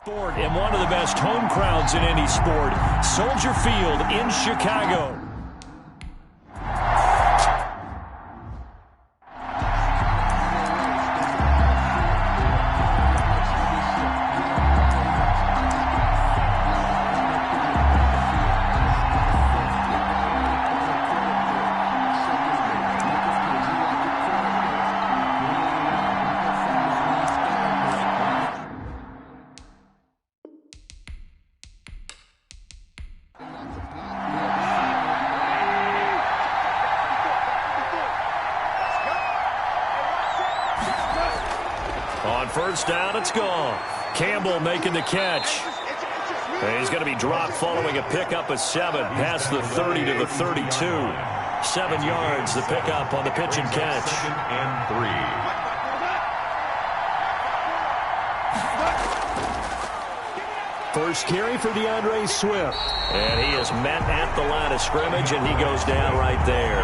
Sport and one of the best home crowds in any sport. Soldier Field in Chicago. On first down, it's gone. Campbell making the catch. And he's going to be dropped following a pickup of 7 past the 30 to the 32. 7 yards, the pickup on the pitch and catch. And 3. First carry for DeAndre Swift. And he is met at the line of scrimmage, and he goes down right there.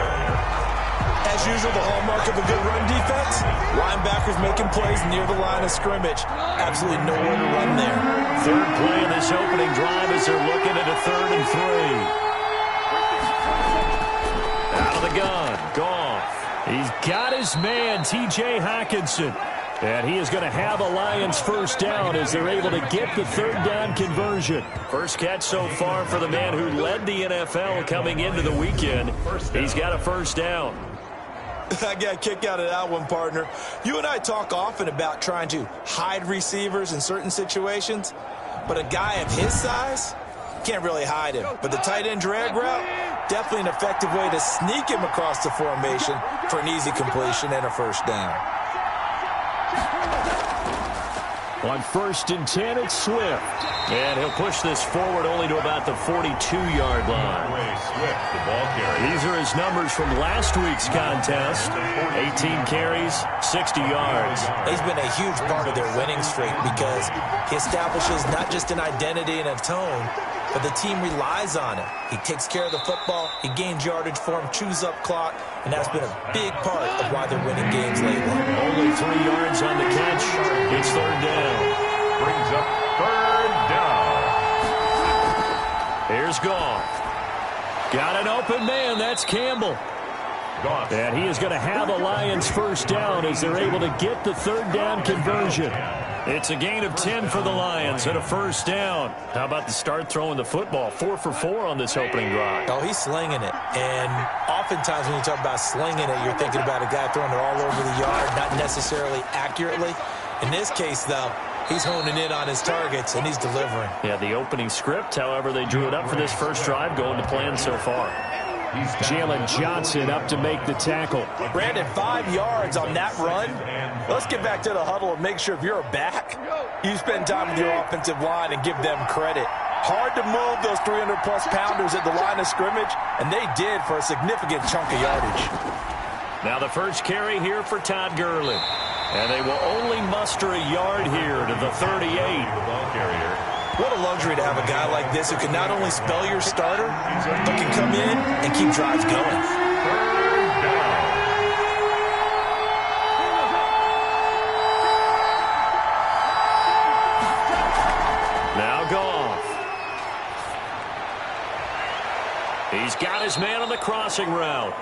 As usual, the hallmark of a good run defense, linebackers making plays near the line of scrimmage. Absolutely nowhere to run there. Third play of this opening drive as they're looking at a 3rd and 3. Out of the gun, Goff. He's got his man, T.J. Hockenson. And he is going to have a Lions first down as they're able to get the 3rd down conversion. First catch so far for the man who led the NFL coming into the weekend. He's got a first down. I got a kick out of that one, partner. You and I talk often about trying to hide receivers in certain situations, but a guy of his size can't really hide him. But the tight end drag route, definitely an effective way to sneak him across the formation for an easy completion and a first down. On 1st and 10, it's Swift. And he'll push this forward only to about the 42-yard line. Swift, the ball carrier. These are his numbers from last week's contest. 18 carries, 60 yards. He's been a huge part of their winning streak because he establishes not just an identity and a tone, but the team relies on him. He takes care of the football, he gains yardage for him, chews up clock, and that's been a big part of why they're winning games lately. Only 3 yards on the catch. It's 3rd down. Brings up 3rd down. Here's Goff. Got an open man. That's Campbell. Goff. And he is going to have a Lions first down as they're able to get the 3rd down conversion. It's a gain of 10 for the Lions and a first down. How about the start throwing the football? 4 for 4 on this opening drive. Oh, he's slinging it. And oftentimes when you talk about slinging it, you're thinking about a guy throwing it all over the yard, not necessarily accurately. In this case, though, he's honing in on his targets, and he's delivering. Yeah, the opening script, however, they drew it up for this first drive, going to plan so far. Jalen Johnson up to make the tackle. Brandon, 5 yards on that run. Let's get back to the huddle and make sure if you're a back, you spend time with your offensive line and give them credit. Hard to move those 300-plus pounders at the line of scrimmage, and they did for a significant chunk of yardage. Now the first carry here for Todd Gurley. And they will only muster a yard here to the 38. The ball carrier. What a luxury to have a guy like this who can not only spell your starter, but can come in and keep drives going. 3rd down. Now Goff. He's got his man on the crossing route.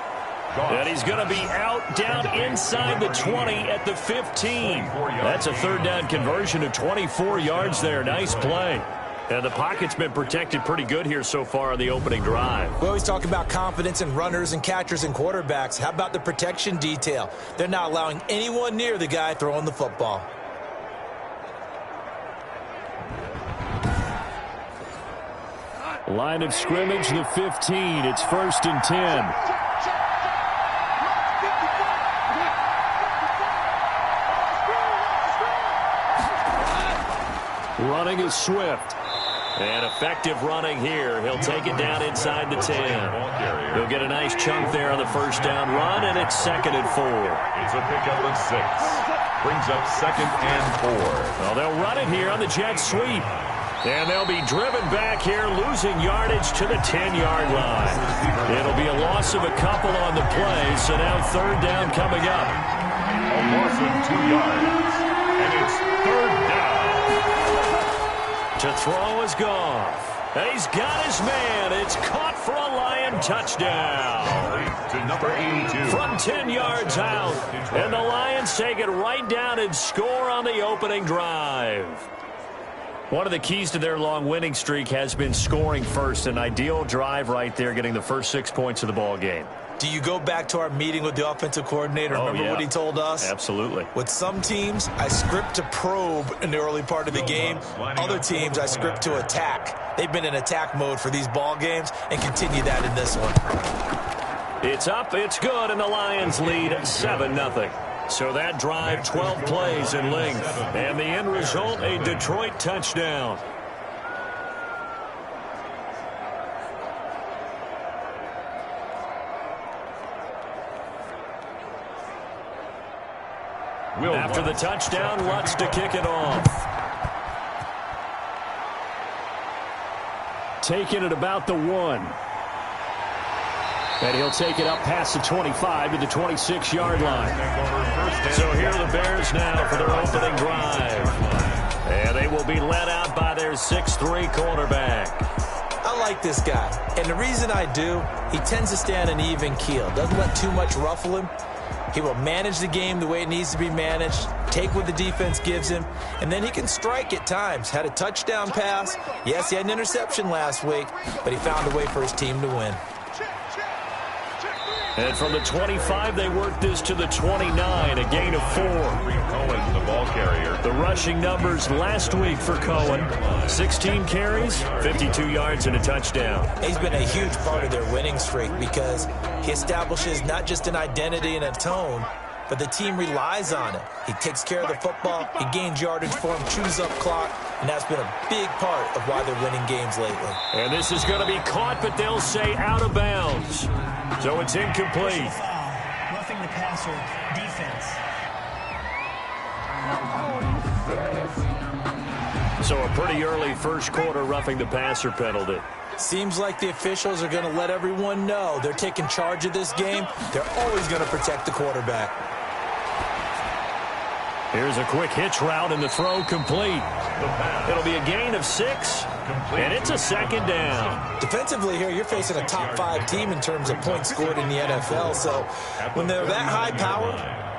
And he's going to be out down inside the 20 at the 15. That's a 3rd down conversion of 24 yards there. Nice play. And the pocket's been protected pretty good here so far on the opening drive. We always talk about confidence in runners and catchers and quarterbacks. How about the protection detail? They're not allowing anyone near the guy throwing the football. Line of scrimmage, the 15. It's 1st and 10. Running is Swift. And effective running here. He'll take it down inside the 10. He'll get a nice chunk there on the first down run, and it's 2nd and 4. It's a pickup of 6. Brings up 2nd and 4. Well, they'll run it here on the jet sweep. And they'll be driven back here, losing yardage to the 10-yard line. It'll be a loss of a couple on the play, so now 3rd down coming up. A loss of 2 yards. And it's 3rd down. To throw is Goff. He's got his man. It's caught for a Lion touchdown. To number 82. From 10 yards out. And the Lions take it right down and score on the opening drive. One of the keys to their long winning streak has been scoring first. An ideal drive right there, getting the first 6 points of the ball game. Do you go back to our meeting with the offensive coordinator? Remember what he told us? Absolutely. With some teams, I script to probe in the early part of the game. Other teams, I script to attack. They've been in attack mode for these ball games and continue that in this one. It's up, it's good, and the Lions lead 7-0. So that drive, 12 plays in length. And the end result, a Detroit touchdown. After the touchdown, Lutz to kick it off. Taking it about the 1. And he'll take it up past the 25 to the 26-yard line. So here are the Bears now for their opening drive. And they will be led out by their 6'3 quarterback. I like this guy. And the reason I do, he tends to stay on an even keel. Doesn't let too much ruffle him. He will manage the game the way it needs to be managed, take what the defense gives him, and then he can strike at times. Had a touchdown pass. Yes, he had an interception last week, but he found a way for his team to win. And from the 25, they work this to the 29, a gain of 4. Cohen, the ball carrier. The rushing numbers last week for Cohen. 16 carries, 52 yards, and a touchdown. He's been a huge part of their winning streak because he establishes not just an identity and a tone, but the team relies on it. He takes care of the football, he gains yardage for him, chews up clock, and that's been a big part of why they're winning games lately. And this is going to be caught, but they'll say out of bounds. So it's incomplete. Roughing the passer defense. So a pretty early first quarter roughing the passer penalty. Seems like the officials are going to let everyone know they're taking charge of this game. They're always going to protect the quarterback. Here's a quick hitch route and the throw complete. It'll be a gain of 6, and it's a second down. Defensively here, you're facing a top 5 team in terms of points scored in the NFL. So when they're that high power,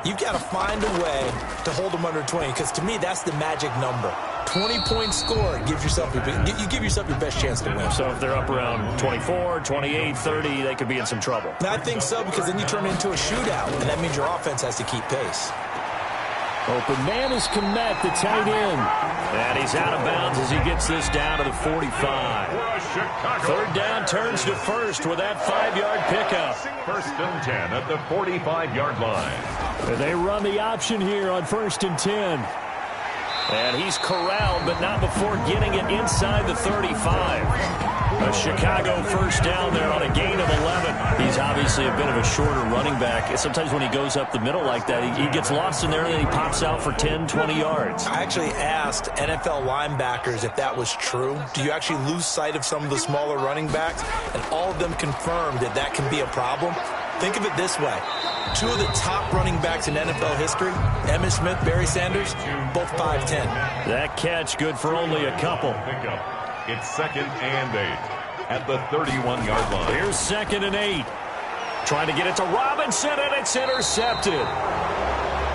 you've got to find a way to hold them under 20, because to me, that's the magic number. 20 points scored gives yourself you give yourself your best chance to win. So if they're up around 24, 28, 30, they could be in some trouble. I think so, because then you turn it into a shootout, and that means your offense has to keep pace. Open man is Komet, the tight end. And he's out of bounds as he gets this down to the 45. Third down turns to first with that 5-yard pickup. First and 10 at the 45-yard line. And they run the option here on first and 10. And he's corralled, but not before getting it inside the 35. A Chicago first down there on a gain of 11. He's obviously a bit of a shorter running back. Sometimes when he goes up the middle like that, he gets lost in there and then he pops out for 10, 20 yards. I actually asked NFL linebackers if that was true. Do you actually lose sight of some of the smaller running backs? And all of them confirmed that that can be a problem. Think of it this way. 2 of the top running backs in NFL history, Emmitt Smith, Barry Sanders, both 5'10". That catch good for only a couple. It's second and 8 at the 31-yard line. Here's second and 8. Trying to get it to Robinson, and it's intercepted.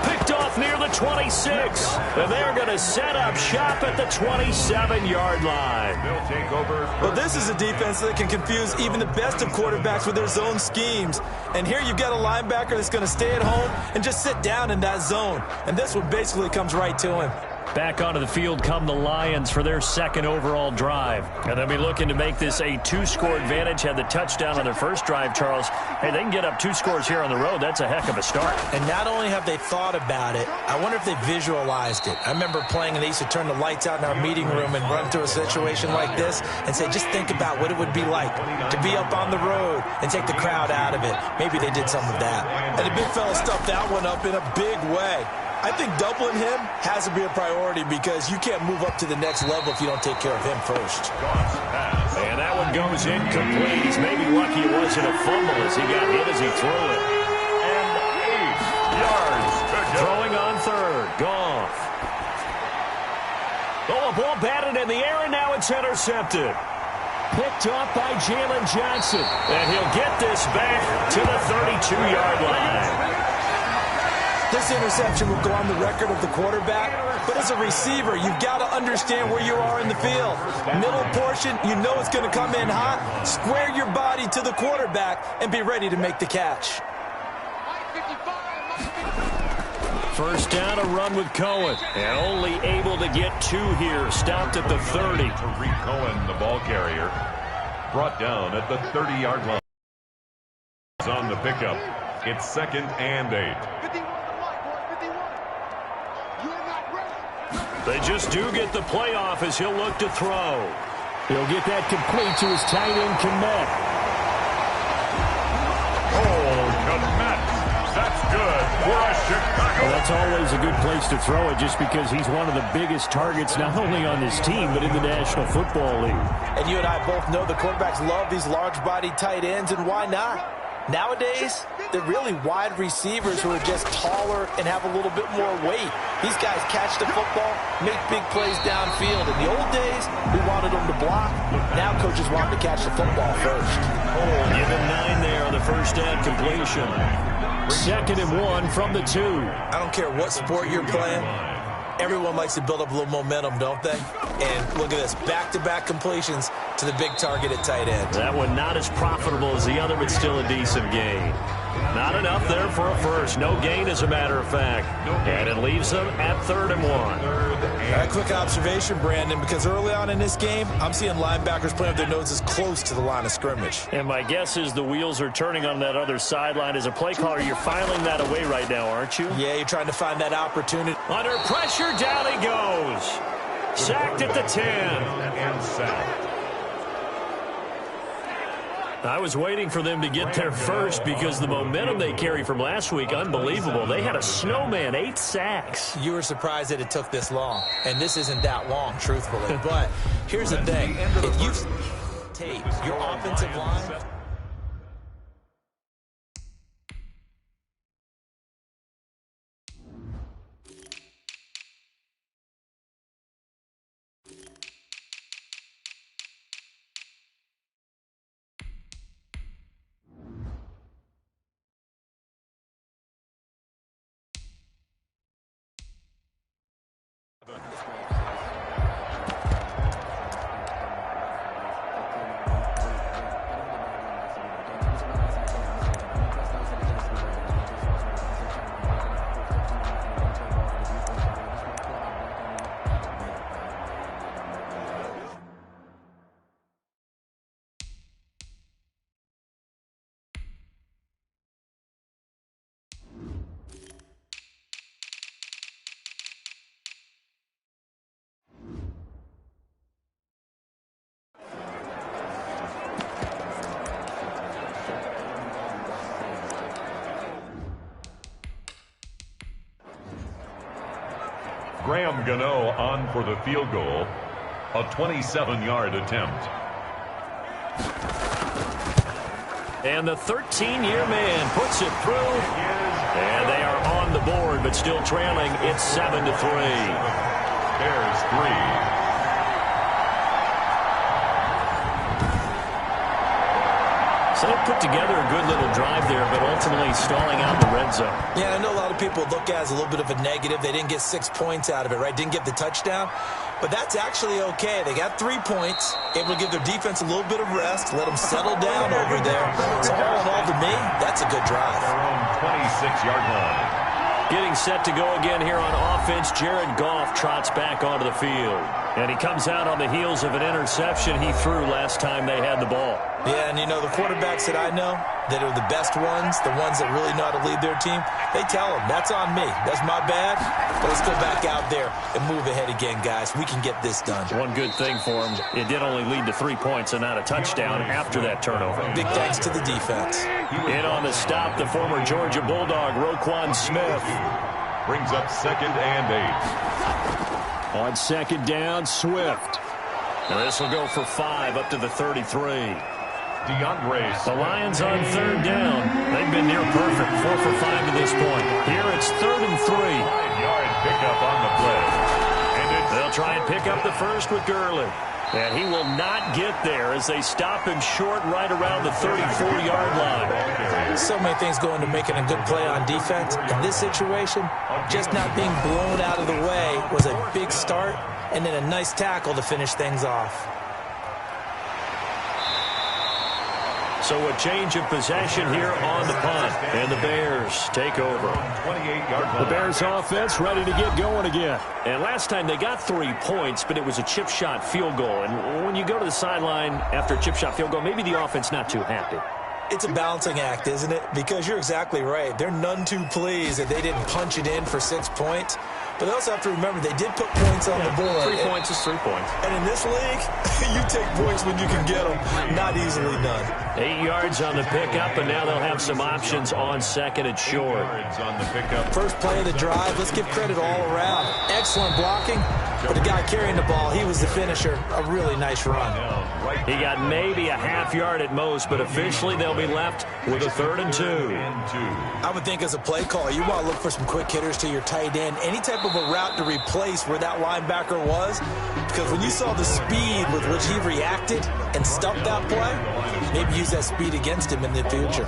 Picked off near the 26. And they're going to set up shop at the 27-yard line. They'll take over. Well, this is a defense that can confuse even the best of quarterbacks with their zone schemes. And here you've got a linebacker that's going to stay at home and just sit down in that zone. And this one basically comes right to him. Back onto the field come the Lions for their second overall drive. And they'll be looking to make this a 2-score advantage. Had the touchdown on their first drive, Charles. Hey, they can get up 2 scores here on the road. That's a heck of a start. And not only have they thought about it, I wonder if they visualized it. I remember playing and they used to turn the lights out in our meeting room and run through a situation like this and say, just think about what it would be like to be up on the road and take the crowd out of it. Maybe they did some of that. And the big fella stuffed that one up in a big way. I think doubling him has to be a priority because you can't move up to the next level if you don't take care of him first. And that one goes incomplete. He's maybe lucky it wasn't a fumble as he got hit as he threw it. And 8 yards to go. Throwing on third. Goff. Oh, a ball batted in the air, and now it's intercepted. Picked off by Jalen Johnson. And he'll get this back to the 32-yard line. This interception will go on the record of the quarterback, but as a receiver, you've got to understand where you are in the field. Middle portion, you know it's going to come in hot. Square your body to the quarterback and be ready to make the catch. First down, a run with Cohen. And only able to get 2 here. Stopped at the 30. Tariq Cohen, the ball carrier, brought down at the 30-yard line. On the pickup, it's 2nd and 8. They just do get the playoff as he'll look to throw. He'll get that complete to his tight end, Kmet. Oh, Kmet. That's good for a Chicago. Well, that's always a good place to throw it just because he's one of the biggest targets not only on this team but in the National Football League. And you and I both know the quarterbacks love these large-bodied tight ends, and why not? Nowadays, they're really wide receivers who are just taller and have a little bit more weight. These guys catch the football, make big plays downfield. In the old days, we wanted them to block. Now coaches want them to catch the football first. Oh, give him 9 there on the first down completion. 2nd and 1 from the 2. I don't care what sport you're playing. Everyone likes to build up a little momentum, don't they? And look at this, back-to-back completions to the big target at tight end. That one not as profitable as the other, but still a decent gain. Not enough there for a first. No gain, as a matter of fact. And it leaves them at 3rd and 1. A quick observation, Brandon, because early on in this game, I'm seeing linebackers playing with their noses close to the line of scrimmage. And my guess is the wheels are turning on that other sideline. As a play caller, you're filing that away right now, aren't you? Yeah, you're trying to find that opportunity. Under pressure, down he goes. Sacked at the 10. And sacked. I was waiting for them to get there first because the momentum they carry from last week, unbelievable. They had a snowman, 8 sacks. You were surprised that it took this long, and this isn't that long, truthfully. But here's the thing. If you tape your offensive line... Graham Gano on for the field goal. A 27-yard attempt. And the 13-year man puts it through. And they are on the board, but still trailing. It's 7-3. Bears 3. So they put together a good little drive there, but ultimately stalling out the red zone. Yeah, I know a lot of people look at it as a little bit of a negative. They didn't get 6 points out of it, right? Didn't get the touchdown. But that's actually okay. They got 3 points, able to give their defense a little bit of rest, let them settle down over there. So all in all, to me, that's a good drive. Their own 26-yard line. Getting set to go again here on offense, Jared Goff trots back onto the field. And he comes out on the heels of an interception he threw last time they had the ball. Yeah, and you know, the quarterbacks that I know that are the best ones, the ones that really know how to lead their team, they tell them, that's on me. That's my bad. But let's go back out there and move ahead again, guys. We can get this done. One good thing for him, it did only lead to 3 points and not a touchdown after that turnover. Big thanks to the defense. In on the stop, the former Georgia Bulldog, Roquan Smith. Brings up 2nd and 8. On 2nd down, Swift. Now this will go for 5 up to the 33. DeAndre. The Lions on 3rd down. They've been near perfect, 4 for 5 to this point. Here it's 3rd and 3. 5-yard pickup on the play. And it's They'll try and pick up the first with Gurley. And he will not get there as they stop him short right around the 34-yard line. So many things go into making a good play on defense. In this situation, just not being blown out of the way was a big start, and then a nice tackle to finish things off. So a change of possession here on the punt, and the Bears take over. The Bears offense ready to get going again. And last time they got 3 points, but it was a chip shot field goal. And when you go to the sideline after a chip shot field goal, maybe the offense not too happy. It's a balancing act, isn't it? Because you're exactly right. They're none too pleased that they didn't punch it in for 6 points. But they also have to remember they did put points on the board. 3 points is 3 points. And in this league, you take points when you can get them. Not easily done. 8 yards on the pickup, and now they'll have some options on second and short. First play of the drive, let's give credit all around. Excellent blocking, but the guy carrying the ball, he was the finisher. A really nice run. He got maybe a half yard at most, but officially they'll be left with a 3rd and 2. I would think as a play caller, you want to look for some quick hitters to your tight end. Any type of a route to replace where that linebacker was. Because when you saw the speed with which he reacted and stuffed that play, maybe use that speed against him in the future.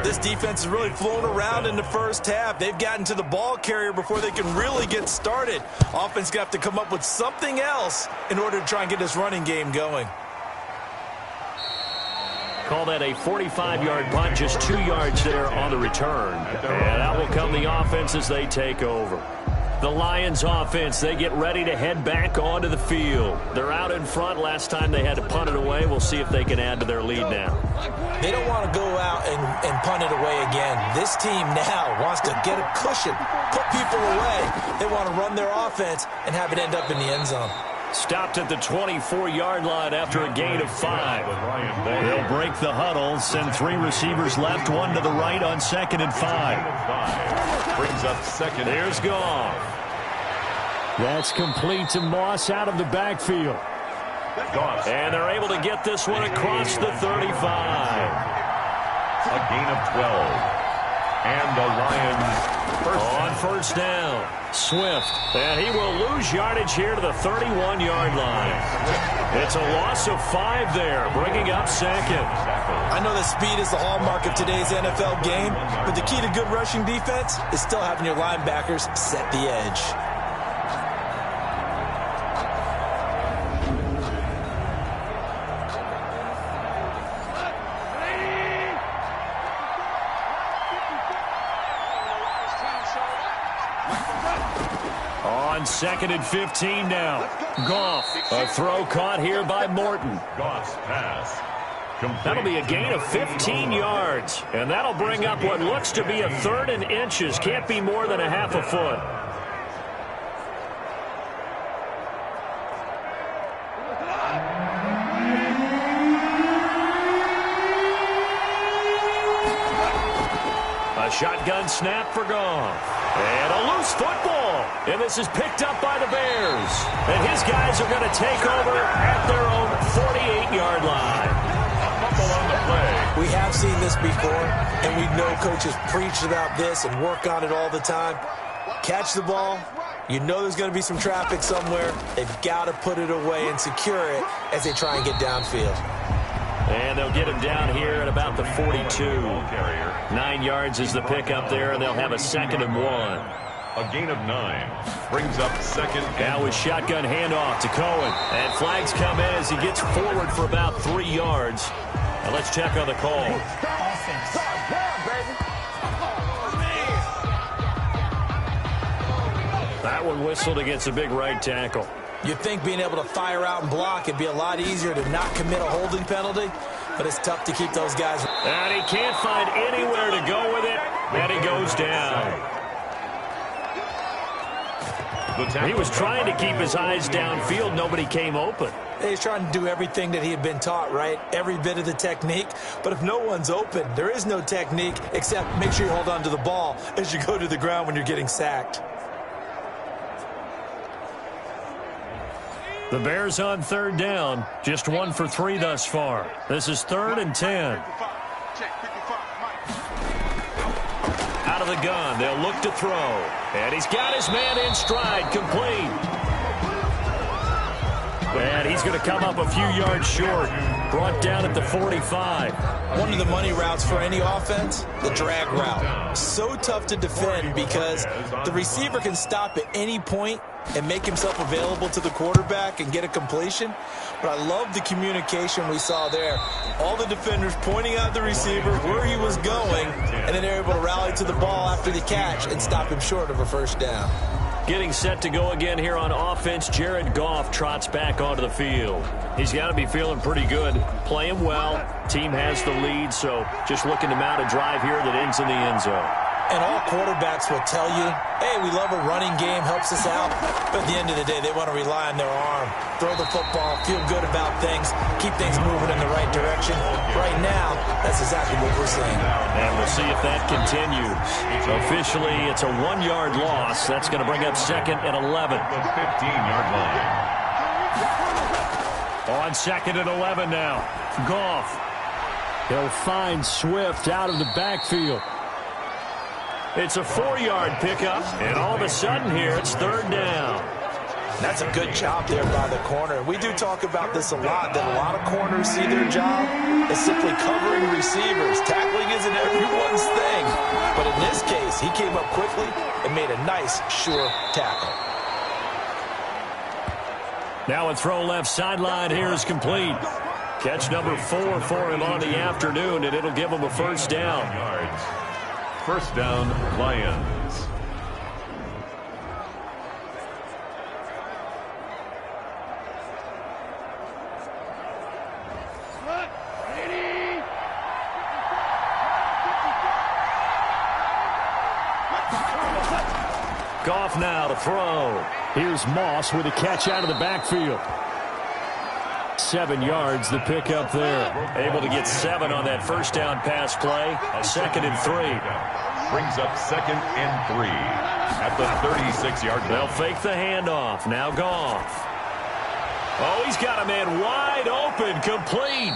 This defense has really flown around in the first half. They've gotten to the ball carrier before they can really get started. Offense got to come up with something else in order to try and get this running game going. Call that a 45-yard punt, just 2 yards there on the return. And that will come the offense as they take over. The Lions offense, they get ready to head back onto the field. They're out in front. Last time they had to punt it away. We'll see if they can add to their lead now. They don't want to go out and punt it away again. This team now wants to get a cushion, put people away. They want to run their offense and have it end up in the end zone. Stopped at the 24-yard line after a gain of 5. They'll break the huddle, send 3 receivers left, 1 to the right on 2nd and 5. Brings up second. There's Goff. That's complete to Moss out of the backfield. And they're able to get this one across the 35. A gain of 12. And the Lions on first down. Swift. And he will lose yardage here to the 31-yard line. It's a loss of 5 there, bringing up second. I know that speed is the hallmark of today's NFL game, but the key to good rushing defense is still having your linebackers set the edge. On 2nd and 15 now. Goff. A throw caught here by Morton. Goff's pass. That'll be a gain of 15 yards. And that'll bring up what looks to be a 3rd and inches. Can't be more than a half a foot. A shotgun snap for Goff. And a loose football. And this is picked up by the Bears. And his guys are going to take over at their own 48-yard line. On the play. We have seen this before, and we know coaches preach about this and work on it all the time. Catch the ball. You know there's going to be some traffic somewhere. They've got to put it away and secure it as they try and get downfield. And they'll get him down here at about the 42. 9 yards is the pickup there, and they'll have a 2nd and 1. A gain of 9 brings up second. Now with shotgun handoff to Cohen. And flags come in as he gets forward for about 3 yards. Now let's check on the call. Offense. That one whistled against a big right tackle. You'd think being able to fire out and block it'd be a lot easier to not commit a holding penalty, but it's tough to keep those guys. And he can't find anywhere to go with it, and he goes down. He was trying to keep his eyes downfield. Nobody came open. He's trying to do everything that he had been taught, right? Every bit of the technique. But if no one's open, there is no technique except make sure you hold on to the ball as you go to the ground when you're getting sacked. The Bears on 3rd down. Just 1 for 3 thus far. This is 3rd and 10. Out of the gun, they'll look to throw. And he's got his man in stride, complete. he's going to come up a few yards short. Brought down at the 45. One of the money routes for any offense, the drag route. So tough to defend because the receiver can stop at any point and make himself available to the quarterback and get a completion. But I love the communication we saw there. All the defenders pointing out the receiver where he was going, and then they're able to rally to the ball after the catch and stop him short of a first down. Getting set to go again here on offense, Jared Goff trots back onto the field. He's got to be feeling pretty good, playing well. Team has the lead, so just looking to mount a drive here that ends in the end zone. And all quarterbacks will tell you, hey, we love a running game, helps us out. But at the end of the day, they want to rely on their arm. Throw the football, feel good about things, keep things moving in the right direction. Right now, that's exactly what we're seeing. And we'll see if that continues. Officially, it's a 1-yard loss. That's going to bring up 2nd and 11. The 15-yard line. On 2nd and 11 now. Goff. He'll find Swift out of the backfield. It's a 4-yard pickup, and all of a sudden here, it's 3rd down. That's a good job there by the corner. We do talk about this a lot, that a lot of corners see their job as simply covering receivers. Tackling isn't everyone's thing. But in this case, he came up quickly and made a nice, sure tackle. Now a throw left sideline here is complete. Catch number 4 for him on the afternoon, and it'll give him a first down. First down, Lions. Goff now to throw. Here's Moss with a catch out of the backfield. 7 yards, the pickup there. Able to get 7 on that first down pass play. 2nd and 3. Brings up 2nd and 3 at the 36-yard line. They'll fake the handoff. Now Goff. Oh, he's got a man wide open, complete.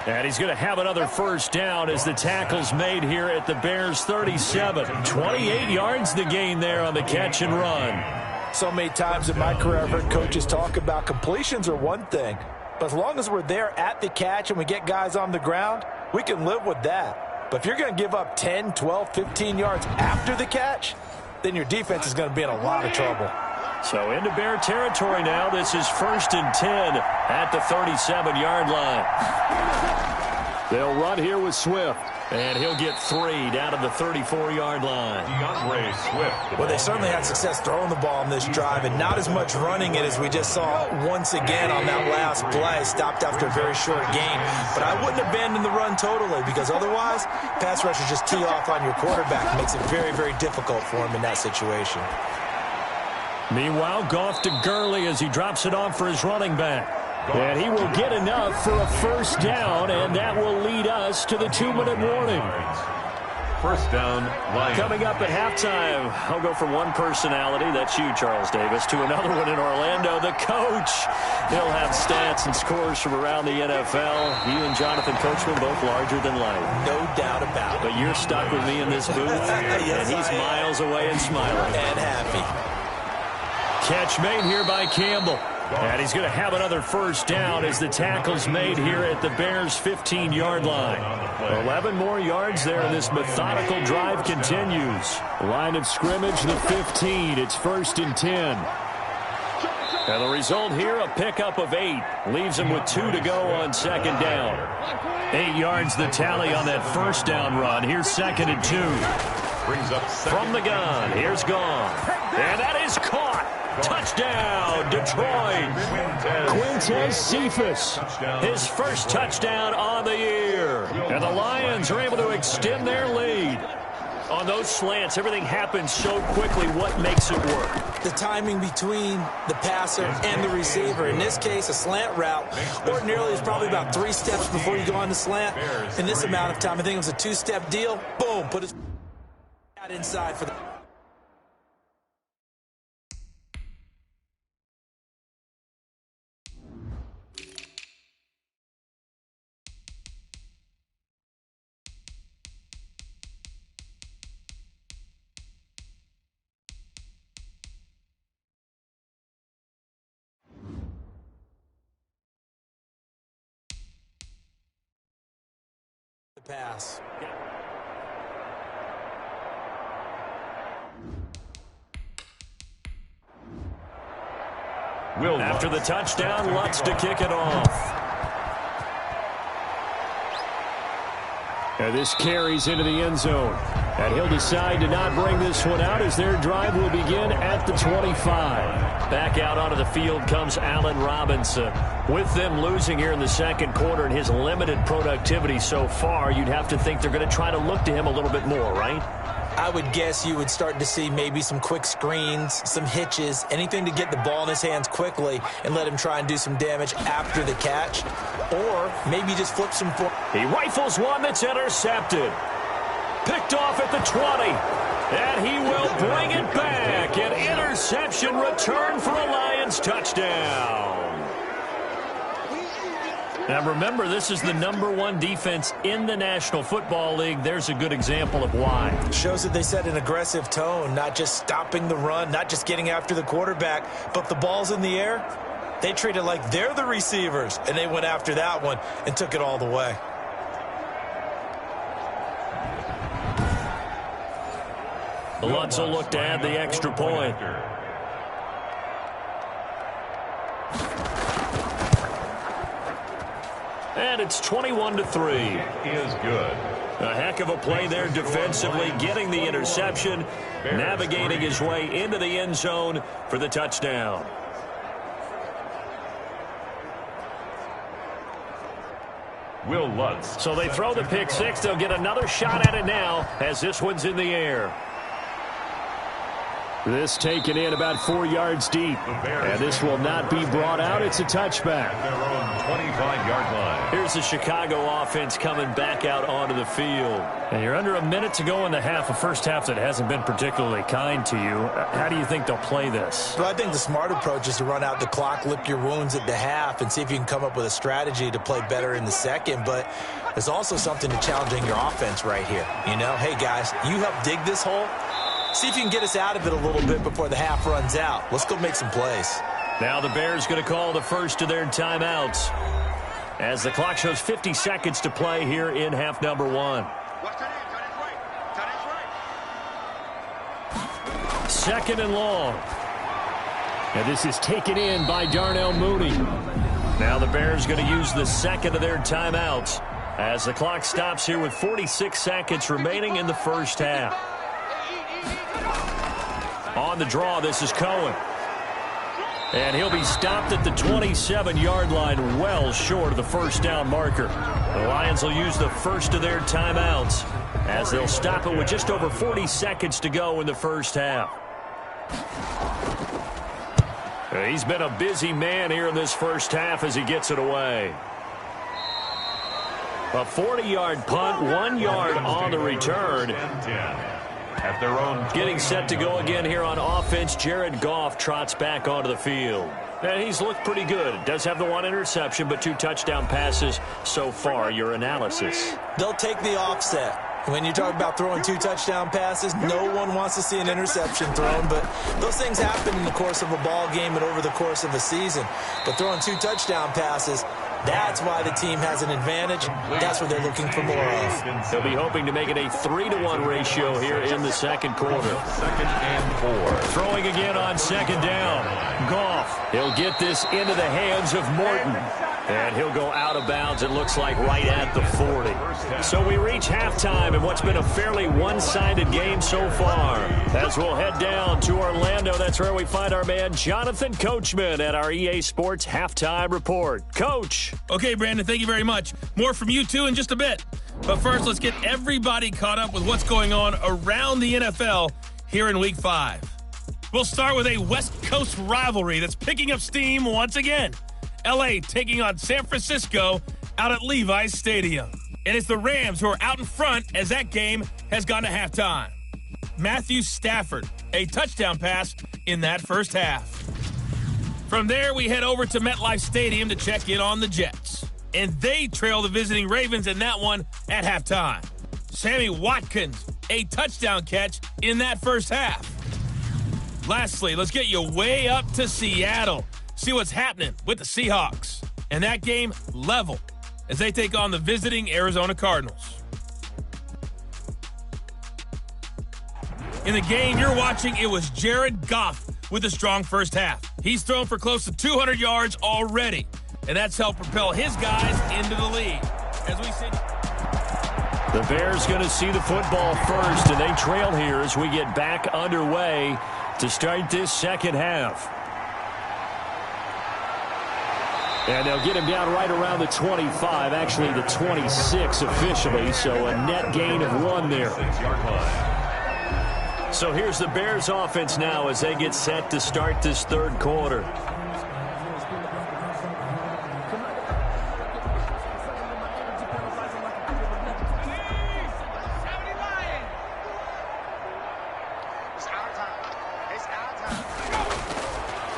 And he's going to have another first down as the tackle's made here at the Bears' 37. 28 yards the gain there on the catch and run. So many times in my career I've heard coaches talk about completions are one thing. But as long as we're there at the catch and we get guys on the ground, we can live with that. But if you're going to give up 10, 12, 15 yards after the catch, then your defense is going to be in a lot of trouble. So into Bear territory now. This is 1st and 10 at the 37-yard line. They'll run here with Swift. And he'll get 3 down to the 34-yard line. DeAndre Swift. Well, they certainly had success throwing the ball on this drive and not as much running it as we just saw once again on that last play. Stopped after a very short gain. But I wouldn't abandon the run totally because otherwise, pass rushers just tee off on your quarterback. It makes it very, very difficult for him in that situation. Meanwhile, Goff to Gurley as he drops it off for his running back. And he will get enough for a first down, and that will lead us to the 2-minute warning. First down, Lions. Coming up at halftime, I'll go from one personality, that's you, Charles Davis, to another one in Orlando, the coach. He'll have stats and scores from around the NFL. You and Jonathan Coachman both larger than life. No doubt about it. But you're stuck with me in this booth, Yes, and he's miles away and smiling. And happy. Catch made here by Campbell. And he's going to have another first down as the tackle's made here at the Bears' 15-yard line. 11 more yards there, and this methodical drive continues. Line of scrimmage, the 15. It's 1st and 10. And the result here, a pickup of 8. Leaves him with 2 to go on 2nd down. 8 yards the tally on that first down run. Here's 2nd and 2. Brings up from the gun. Here's Goff. And that is caught. Touchdown, Detroit. Quintez Cephas, his first touchdown on the year. And the Lions are able to extend their lead. On those slants, everything happens so quickly. What makes it work? The timing between the passer and the receiver. In this case, a slant route ordinarily is probably about 3 steps before you go on the slant. In this amount of time, I think it was a 2-step deal. Boom, put his inside for the... pass. After the touchdown, Lutz to kick it off. And this carries into the end zone. And he'll decide to not bring this one out as their drive will begin at the 25. Back out onto the field comes Allen Robinson. With them losing here in the second quarter and his limited productivity so far, you'd have to think they're going to try to look to him a little bit more, right? I would guess you would start to see maybe some quick screens, some hitches, anything to get the ball in his hands quickly and let him try and do some damage after the catch. Or maybe just flip some. He rifles one that's intercepted. Picked off at the 20. And he will bring it back. An interception return for a Lions touchdown. Now remember, this is the #1 defense in the National Football League. There's a good example of why. Shows that they set an aggressive tone, not just stopping the run, not just getting after the quarterback, but the ball's in the air. They treat it like they're the receivers, and they went after that one and took it all the way. Lutz will look to add the extra point. And it's 21-3. Is good. A heck of a play there defensively, getting the interception, navigating his way into the end zone for the touchdown. Will Lutz. So they throw the pick six. They'll get another shot at it now as this one's in the air. This taken in about 4 yards deep. And this will not be brought out. It's a touchback. Their own 25-yard line. Here's the Chicago offense coming back out onto the field. And you're under a minute to go in the half, a first half that hasn't been particularly kind to you. How do you think they'll play this? Well, I think the smart approach is to run out the clock, lick your wounds at the half, and see if you can come up with a strategy to play better in the second. But there's also something to challenging your offense right here. You know, hey, guys, you help dig this hole. See if you can get us out of it a little bit before the half runs out. Let's go make some plays. Now the Bears going to call the first of their timeouts as the clock shows 50 seconds to play here in half number 1. Second and long. And this is taken in by Darnell Mooney. Now the Bears going to use the second of their timeouts as the clock stops here with 46 seconds remaining in the first half. On the draw, this is Cohen. And he'll be stopped at the 27-yard line, well short of the first down marker. The Lions will use the first of their timeouts as they'll stop it with just over 40 seconds to go in the first half. He's been a busy man here in this first half as he gets it away. A 40-yard punt, 1 yard on the return. At their own getting set to go again here on offense, Jared Goff trots back onto the field. And he's looked pretty good. Does have the 1 interception, but 2 touchdown passes so far. Your analysis. They'll take the offset. When you talk about throwing 2 touchdown passes, no one wants to see an interception thrown, but those things happen in the course of a ball game and over the course of a season. But throwing 2 touchdown passes, that's why the team has an advantage. That's what they're looking for more of. They'll be hoping to make it a 3-to-1 ratio here in the second quarter. Second and 4. Throwing again on second down. Goff. He'll get this into the hands of Morton. And he'll go out of bounds, it looks like, right at the 40. So we reach halftime in what's been a fairly one-sided game so far. As we'll head down to Orlando, that's where we find our man Jonathan Coachman at our EA Sports Halftime Report. Coach. Okay, Brandon, thank you very much. More from you, too, in just a bit. But first, let's get everybody caught up with what's going on around the NFL here in Week 5. We'll start with a West Coast rivalry that's picking up steam once again. L.A. taking on San Francisco out at Levi's Stadium. And it's the Rams who are out in front as that game has gone to halftime. Matthew Stafford, a touchdown pass in that first half. From there, we head over to MetLife Stadium to check in on the Jets. And they trail the visiting Ravens in that one at halftime. Sammy Watkins, a touchdown catch in that first half. Lastly, let's get you way up to Seattle. See what's happening with the Seahawks. And that game level as they take on the visiting Arizona Cardinals. In the game you're watching, it was Jared Goff with a strong first half. He's thrown for close to 200 yards already, and that's helped propel his guys into the lead. As we see, the Bears going to see the football first, and they trail here as we get back underway to start this second half. And they'll get him down right around the 25, actually the 26 officially, so a net gain of 1 there. So here's the Bears offense now as they get set to start this third quarter.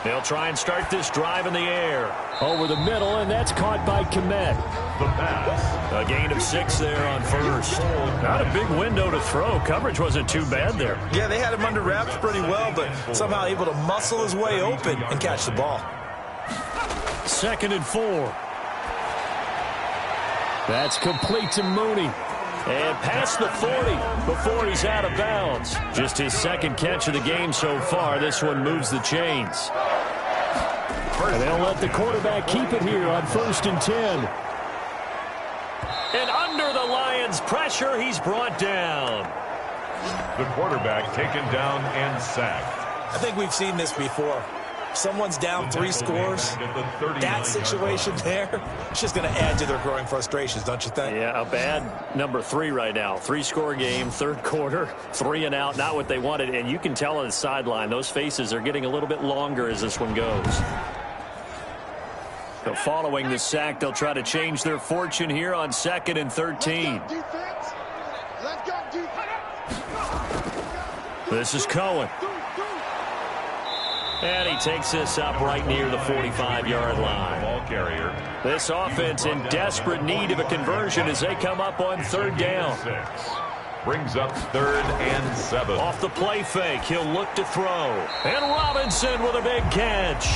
They'll try and start this drive in the air. Over the middle, and that's caught by Komet. The pass. A gain of 6 there on first. Not a big window to throw. Coverage wasn't too bad there. Yeah, they had him under wraps pretty well, but somehow able to muscle his way open and catch the ball. 2nd and 4. That's complete to Mooney. And past the 40 before he's out of bounds. Just his second catch of the game so far. This one moves the chains. And they'll let the quarterback keep it here on 1st and 10. And under the Lions' pressure, he's brought down. The quarterback taken down and sacked. I think we've seen this before. Someone's down 3 scores. That situation there, it's just going to add to their growing frustrations, don't you think? Yeah, a bad number 3 right now. 3-score game, third quarter, 3 and out, not what they wanted. And you can tell on the sideline, those faces are getting a little bit longer as this one goes. So following the sack, they'll try to change their fortune here on 2nd and 13. This is Cohen. And he takes this up right near the 45-yard line. Ball carrier. This offense in desperate need of a conversion as they come up on 3rd down. 6. Brings up 3rd and 7. Off the play fake, he'll look to throw. And Robinson with a big catch.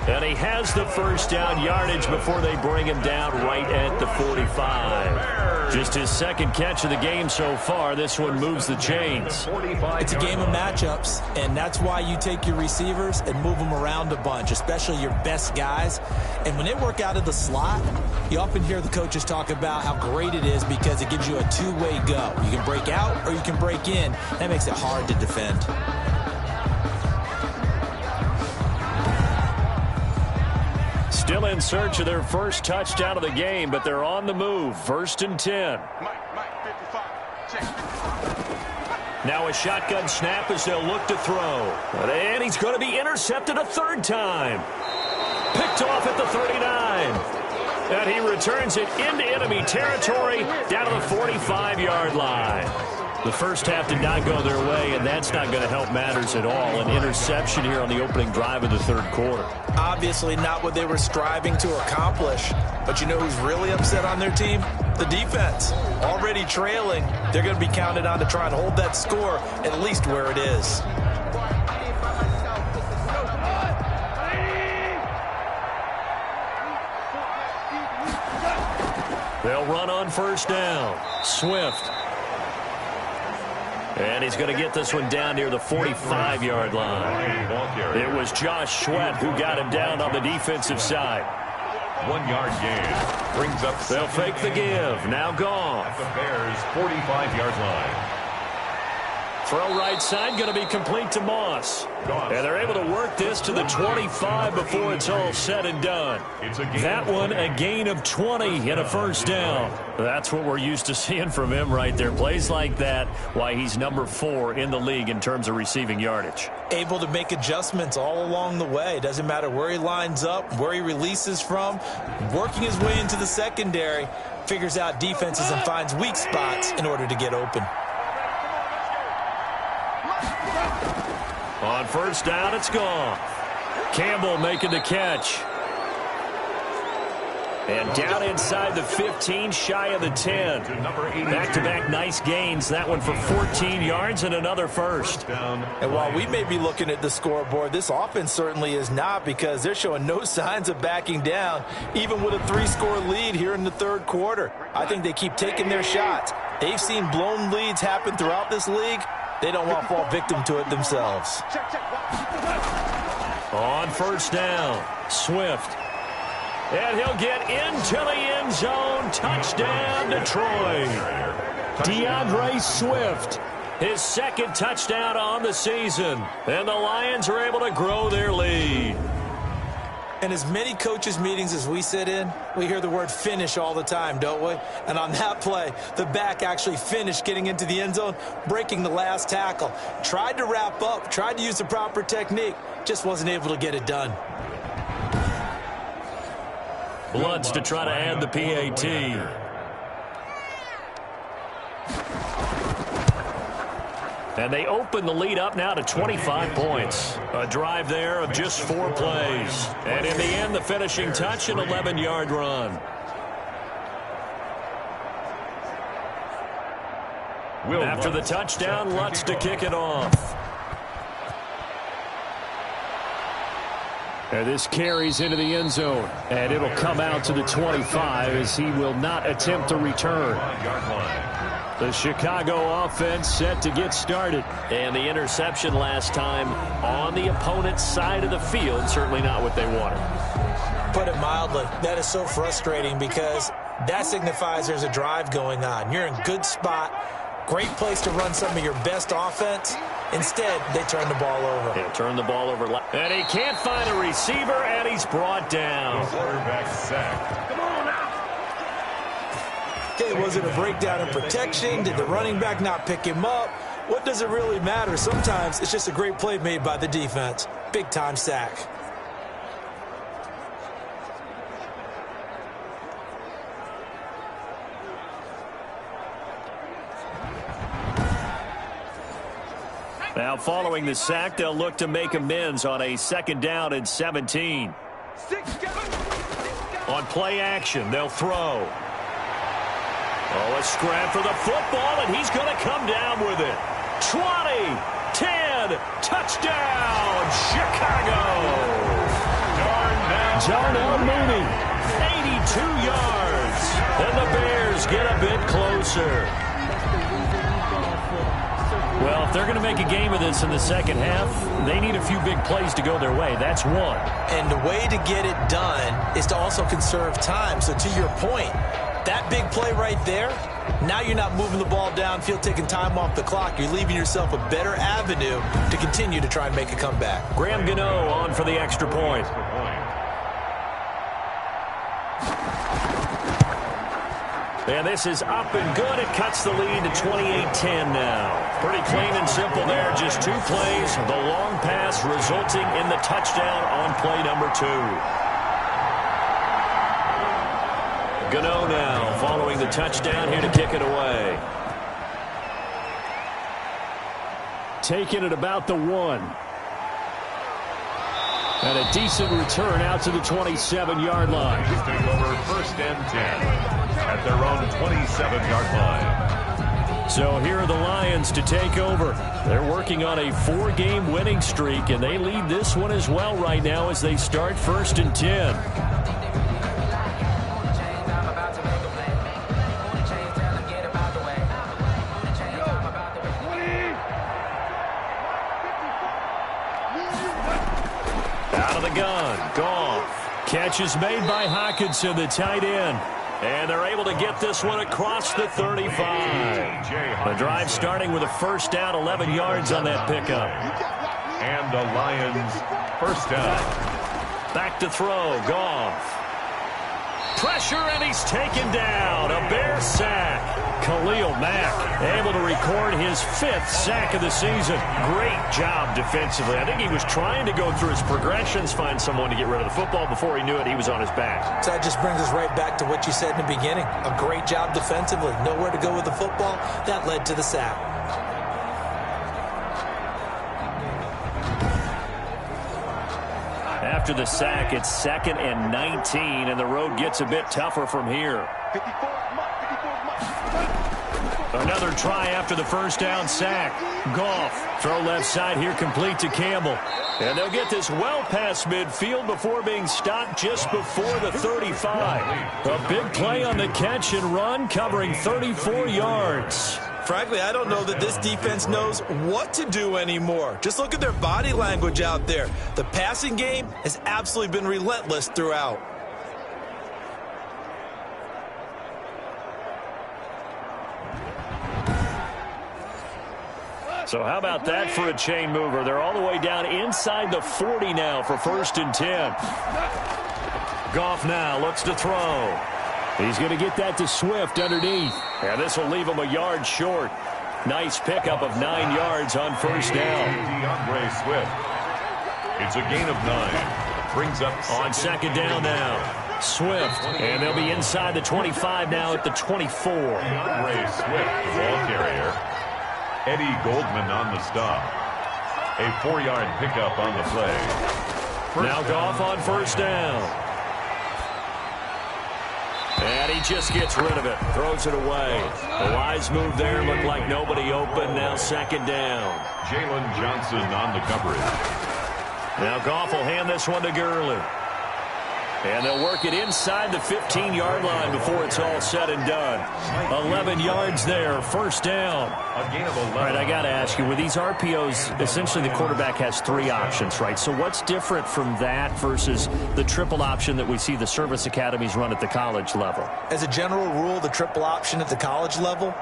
And he has the first down yardage before they bring him down right at the 45. Just his second catch of the game so far. This one moves the chains. It's a game of matchups, and that's why you take your receivers and move them around a bunch, especially your best guys. And when they work out of the slot, you often hear the coaches talk about how great it is because it gives you a two-way go. You can break out or you can break in. That makes it hard to defend. Still in search of their first touchdown of the game, but they're on the move. 1st and 10. Now a shotgun snap as they'll look to throw. And he's going to be intercepted a 3rd time. Picked off at the 39. And he returns it into enemy territory down to the 45-yard line. The first half did not go their way, and that's not going to help matters at all. An interception here on the opening drive of the third quarter. Obviously not what they were striving to accomplish. But you know who's really upset on their team? The defense. Already trailing, they're going to be counted on to try and hold that score at least where it is. They'll run on first down. Swift. And he's going to get this one down near the 45-yard line. It was Josh Sweat who got him down on the defensive side. 1-yard gain. Brings up. They'll fake the give. Now Goff. At the Bears' 45-yard line. Throw right side going to be complete to Moss. And they're able to work this to the 25 before it's all said and done. That one a gain of 20 and a first down. That's what we're used to seeing from him right there. Plays like that, why he's number 4 in the league in terms of receiving yardage. Able to make adjustments all along the way. Doesn't matter where he lines up, where he releases from. Working his way into the secondary, figures out defenses and finds weak spots in order to get open. On first down, it's Goff. Campbell making the catch. And down inside the 15, shy of the 10. Back-to-back nice gains. That one for 14 yards and another first. And while we may be looking at the scoreboard, this offense certainly is not, because they're showing no signs of backing down, even with a 3-score lead here in the third quarter. I think they keep taking their shots. They've seen blown leads happen throughout this league. They don't want to fall victim to it themselves. On first down, Swift. And he'll get into the end zone. Touchdown, Detroit. DeAndre Swift, his second touchdown on the season. And the Lions are able to grow their lead. And as many coaches' meetings as we sit in, we hear the word finish all the time, don't we? And on that play, the back actually finished getting into the end zone, breaking the last tackle. Tried to wrap up, tried to use the proper technique, just wasn't able to get it done. Bloods to try to add the PAT. And they open the lead up now to 25 points. A drive there of just 4 plays. And in the end, the finishing touch, an 11-yard run. After the touchdown, Lutz to kick it off. And this carries into the end zone. And it'll come out to the 25 as he will not attempt to return. The Chicago offense set to get started. And the interception last time on the opponent's side of the field. Certainly not what they wanted. Put it mildly, that is so frustrating because that signifies there's a drive going on. You're in a good spot. Great place to run some of your best offense. Instead, they turn the ball over. Yeah, turn the ball over. And he can't find a receiver, and he's brought down. Quarterback sack. Okay, was it a breakdown in protection? Did the running back not pick him up? What does it really matter? Sometimes it's just a great play made by the defense. Big-time sack. Now, following the sack, they'll look to make amends on a 2nd down and 17. On play action, they'll throw. Oh, a scrap for the football, and he's going to come down with it. 20, 10, touchdown, Chicago. Darnell Mooney, 82 yards. And the Bears get a bit closer. Well, if they're going to make a game of this in the second half, they need a few big plays to go their way. That's one. And the way to get it done is to also conserve time. So to your point, that big play right there, now you're not moving the ball downfield, taking time off the clock. You're leaving yourself a better avenue to continue to try and make a comeback. Graham Gano on for the extra point. And this is up and good. It cuts the lead to 28-10 now. Pretty clean and simple there. Just 2 plays. The long pass resulting in the touchdown on play number 2. Gano now following the touchdown here to kick it away. Taking it about the 1. And a decent return out to the 27-yard line. Just take over 1st and 10 at their own 27-yard line. So here are the Lions to take over. They're working on a 4-game winning streak, and they lead this one as well right now as they start 1st and 10. Out of the gun, Goff. Catch is made by Hockenson, the tight end. And they're able to get this one across the 35. The drive starting with a 1st down, 11 yards on that pickup. And the Lions 1st down. Back to throw, Goff. Pressure, and he's taken down. A Bear sack. Khalil Mack able to record his 5th sack of the season. Great job defensively. I think he was trying to go through his progressions, find someone to get rid of the football. Before he knew it, he was on his back. So that just brings us right back to what you said in the beginning. A great job defensively. Nowhere to go with the football. That led to the sack. After the sack, it's 2nd and 19, and the road gets a bit tougher from here. Another try after the 1st down sack. Goff, throw left side here, complete to Campbell. And they'll get this well past midfield before being stopped just before the 35. A big play on the catch and run, covering 34 yards. Frankly, I don't know that this defense knows what to do anymore. Just look at their body language out there. The passing game has absolutely been relentless throughout. So how about that for a chain mover? They're all the way down inside the 40 now for 1st and 10. Goff now looks to throw. He's going to get that to Swift underneath. And this will leave him a yard short. Nice pickup of 9 yards on 1st down. DeAndre Swift. It's a gain of 9. Brings up on 2nd down now. Swift. And they'll be inside the 25 now at the 24. DeAndre Swift, the ball carrier. Eddie Goldman on the stop. A 4-yard pickup on the play. Now Goff on 1st down. And he just gets rid of it. Throws it away. The wise move there. Looked like nobody open. Now 2nd down. Jalen Johnson on the coverage. Now Goff will hand this one to Gurley. And they'll work it inside the 15-yard line before it's all said and done. 11 yards there, 1st down. A gain of 11. All right, I got to ask you, with these RPOs, essentially the quarterback has 3 options, right? So what's different from that versus the triple option that we see the service academies run at the college level? As a general rule, the triple option at the college level,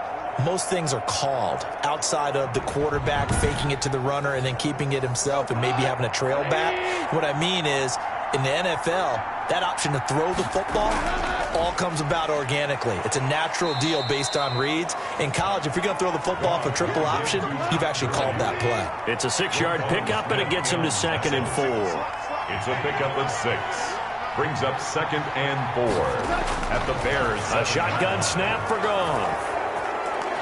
most things are called outside of the quarterback faking it to the runner and then keeping it himself and maybe having a trail back. What I mean is, in the NFL, that option to throw the football all comes about organically. It's a natural deal based on reads. In college, if you're going to throw the football for triple option, you've actually called that play. It's a 6-yard pickup, and it gets him to 2nd and 4. It's a pickup of 6. Brings up 2nd and 4 at the Bears. A shotgun snap for Goff.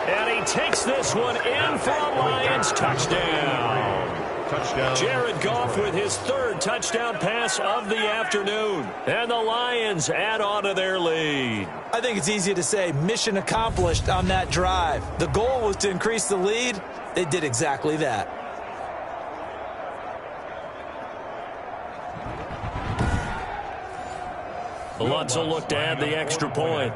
And he takes this one in for a Lions touchdown. Touchdown. Jared Goff with his 3rd touchdown pass of the afternoon. And the Lions add on to their lead. I think it's easy to say mission accomplished on that drive. The goal was to increase the lead. They did exactly that. Lutz will look to add the extra point.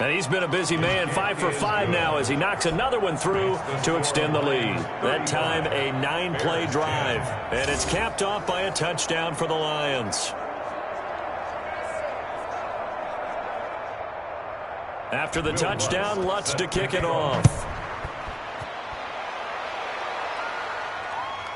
And he's been a busy man, 5 for 5 now as he knocks another one through to extend the lead. That time a 9-play drive. And it's capped off by a touchdown for the Lions. After the touchdown, Lutz to kick it off.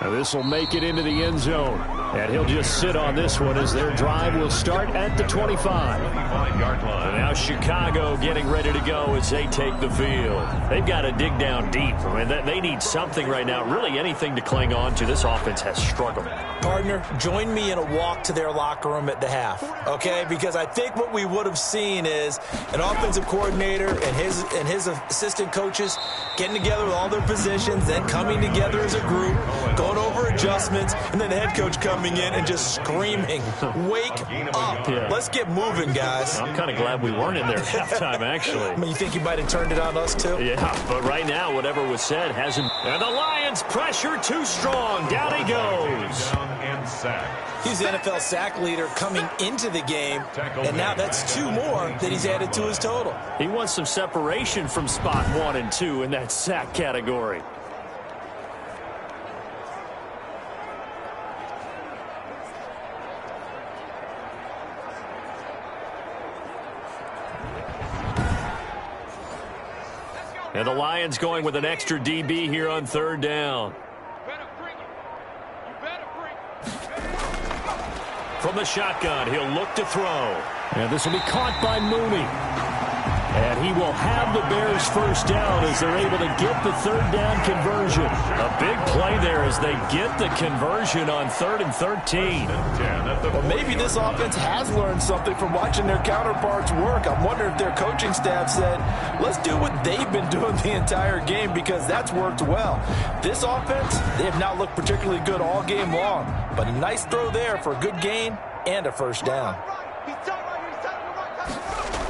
Now this will make it into the end zone. And he'll just sit on this one as their drive will start at the 25. 25-yard line. And now Chicago getting ready to go as they take the field. They've got to dig down deep. I mean, they need something right now, really anything to cling on to. This offense has struggled. Partner, join me in a walk to their locker room at the half, okay? Because I think what we would have seen is an offensive coordinator and his assistant coaches getting together with all their positions, then coming together as a group, going over adjustments, and then the head coach coming in and just screaming, wake up. Yeah. Let's get moving, guys. I'm kind of glad we weren't in there at halftime, actually. I mean, you think he might have turned it on us, too? Yeah, but right now, whatever was said hasn't. And the Lions pressure too strong. Down he goes. Down and sack. He's the NFL sack leader coming into the game, and now that's 2 more that he's added to his total. He wants some separation from spot 1 and 2 in that sack category. And the Lions going with an extra DB here on 3rd down. From the shotgun, he'll look to throw. And this will be caught by Mooney. And he will have the Bears 1st down as they're able to get the 3rd down conversion. A big play there as they get the conversion on 3rd and 13. Well, maybe this offense has learned something from watching their counterparts work. I wonder if their coaching staff said, let's do what they've been doing the entire game because that's worked well. This offense, they have not looked particularly good all game long. But a nice throw there for a good gain and a 1st down.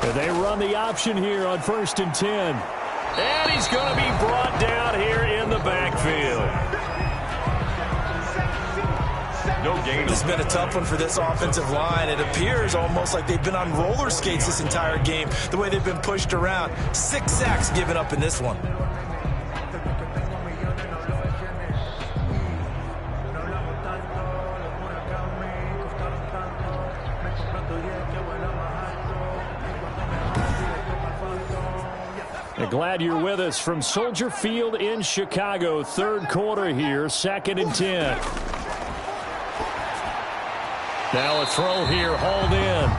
And they run the option here on 1st and 10. And he's going to be brought down here in the backfield. No gain. This has been a tough one for this offensive line. It appears almost like they've been on roller skates this entire game, the way they've been pushed around. 6 sacks given up in this one. Glad you're with us from Soldier Field in Chicago. Third quarter here, 2nd and 10. Now a throw here, hauled in.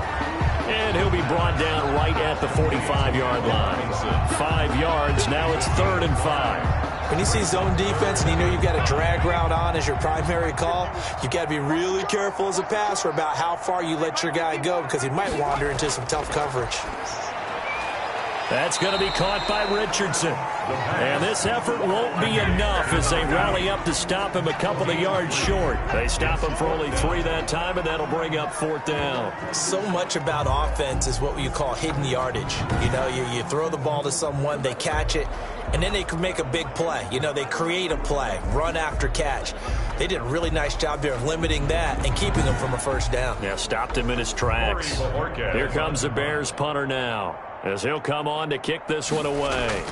And he'll be brought down right at the 45-yard line. 5 yards, now it's 3rd and 5. When you see zone defense and you know you've got a drag route on as your primary call, you've got to be really careful as a passer about how far you let your guy go because he might wander into some tough coverage. That's going to be caught by Richardson. And this effort won't be enough as they rally up to stop him a couple of yards short. They stop him for only 3 that time, and that'll bring up 4th down. So much about offense is what you call hidden yardage. You know, you throw the ball to someone, they catch it, and then they can make a big play. You know, they create a play, run after catch. They did a really nice job there of limiting that and keeping him from a 1st down. Yeah, stopped him in his tracks. Here comes the Bears punter now, as he'll come on to kick this one away.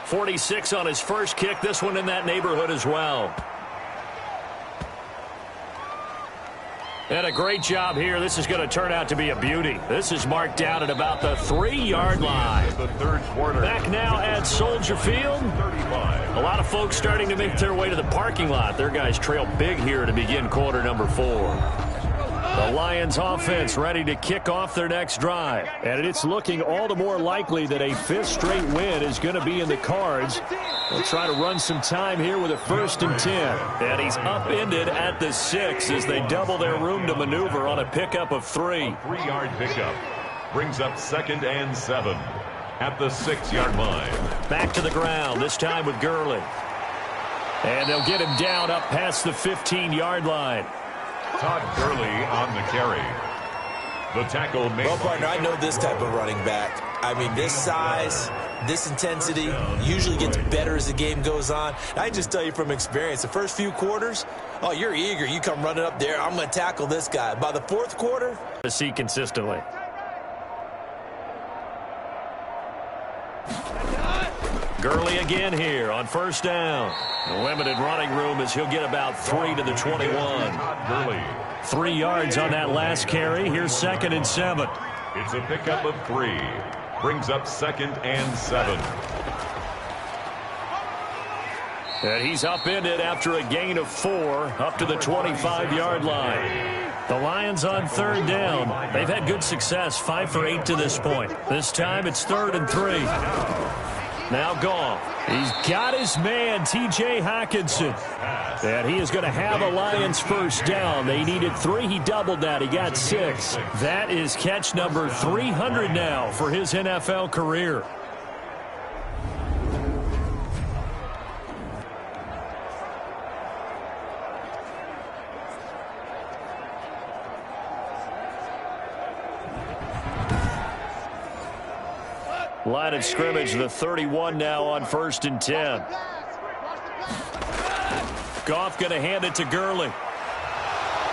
46 on his first kick, this one in that neighborhood as well. And a great job here. This is going to turn out to be a beauty. This is marked down at about the 3-yard line. The third quarter. Back now at Soldier Field. 35. A lot of folks starting to make their way to the parking lot. Their guys trail big here to begin quarter number 4. The Lions offense ready to kick off their next drive. And it's looking all the more likely that a 5th straight win is going to be in the cards. They'll try to run some time here with a 1st and 10. And he's upended at the 6 as they double their room to maneuver on a pickup of 3. A 3-yard pickup brings up 2nd and 7 at the 6-yard line. Back to the ground, this time with Gurley. And they'll get him down up past the 15-yard line. Todd Gurley on the carry. The tackle made. Well, partner, I know this type of running back. I mean, this size, this intensity usually gets better as the game goes on. I just tell you from experience, the first few quarters, oh, you're eager. You come running up there, I'm going to tackle this guy. By the 4th quarter, To see consistently. Gurley again here on 1st down. Limited running room as he'll get about 3 to the 21. Gurley. 3 yards on that last carry. Here's 2nd and 7. It's a pickup of 3. Brings up 2nd and 7. And he's upended after a gain of 4 up to the 25-yard line. The Lions on 3rd down. They've had good success, 5 for 8 to this point. This time it's 3rd and 3. Now Goff. He's got his man, T.J. Hockenson. And he is going to have a Lions 1st down. They needed 3. He doubled that. He got 6. That is catch number 300 now for his NFL career. Line of scrimmage, the 31 now on 1st and 10. Goff going to hand it to Gurley.